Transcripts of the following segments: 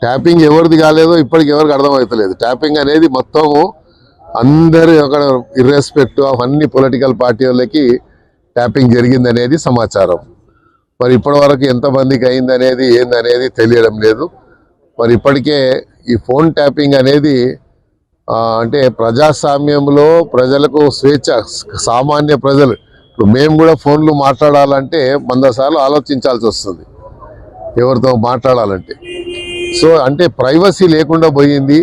Tapping ఎవరిది కాలేదో ఇప్పటికి ఎవరికి అర్థమవుతలేదు. ట్యాపింగ్ అనేది మొత్తము అందరి ఒక ఇర్రెస్పెక్ట్ ఆఫ్ అన్ని పొలిటికల్ పార్టీ వాళ్ళకి ట్యాపింగ్ జరిగిందనేది సమాచారం. మరి ఇప్పటి వరకు ఎంతమందికి అయిందనేది ఏందనేది తెలియడం లేదు. మరి ఇప్పటికే ఈ ఫోన్ ట్యాపింగ్ అనేది అంటే ప్రజాస్వామ్యంలో ప్రజలకు స్వేచ్ఛ, సామాన్య ప్రజలు ఇప్పుడు మేము కూడా ఫోన్లు మాట్లాడాలంటే 100 సార్లు ఆలోచించాల్సి వస్తుంది ఎవరితో మాట్లాడాలంటే. సో అంటే ప్రైవసీ లేకుండా పోయింది.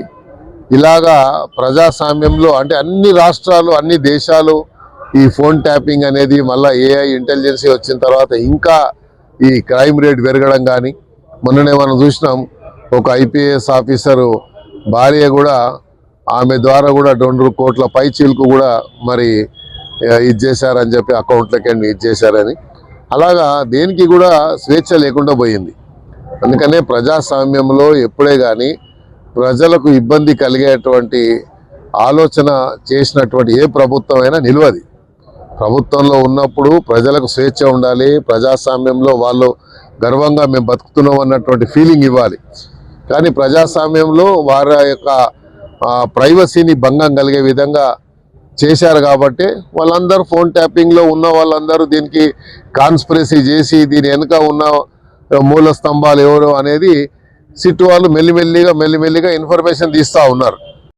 ఇలాగా ప్రజాస్వామ్యంలో అంటే అన్ని రాష్ట్రాలు, అన్ని దేశాలు ఈ ఫోన్ ట్యాపింగ్ అనేది మళ్ళీ ఏఐ ఇంటెలిజెన్సీ వచ్చిన తర్వాత ఇంకా ఈ క్రైమ్ రేట్ పెరగడం కానీ, మొన్ననే మనం చూసినాం ఒక ఐపీఎస్ ఆఫీసరు భార్య కూడా ఆమె ద్వారా కూడా 2 కోట్ల పైచీలకు కూడా మరి ఇది చేశారని చెప్పి అకౌంట్లకి ఇది చేశారని. అలాగా దేనికి కూడా స్వేచ్ఛ లేకుండా పోయింది. అందుకనే ప్రజాస్వామ్యంలో ఎప్పుడే కానీ ప్రజలకు ఇబ్బంది కలిగేటువంటి ఆలోచన చేసినటువంటి ఏ ప్రభుత్వం అయినా నిలవది. ప్రభుత్వంలో ఉన్నప్పుడు ప్రజలకు స్వేచ్ఛ ఉండాలి, ప్రజాస్వామ్యంలో వాళ్ళు గర్వంగా మేము బతుకుతున్నాం అన్నటువంటి ఫీలింగ్ ఇవ్వాలి. కానీ ప్రజాస్వామ్యంలో వారి యొక్క ప్రైవసీని భంగం కలిగే విధంగా చేశారు కాబట్టి వాళ్ళందరూ ఫోన్ ట్యాపింగ్లో ఉన్న వాళ్ళందరూ దీనికి కాన్స్పిరసీ చేసి దీని వెనుక ఉన్న మూల స్తంభాలు ఎవరు అనేది సిట్ వాళ్ళు మెల్లిమెల్లిగా ఇన్ఫర్మేషన్ తీస్తూ ఉన్నారు.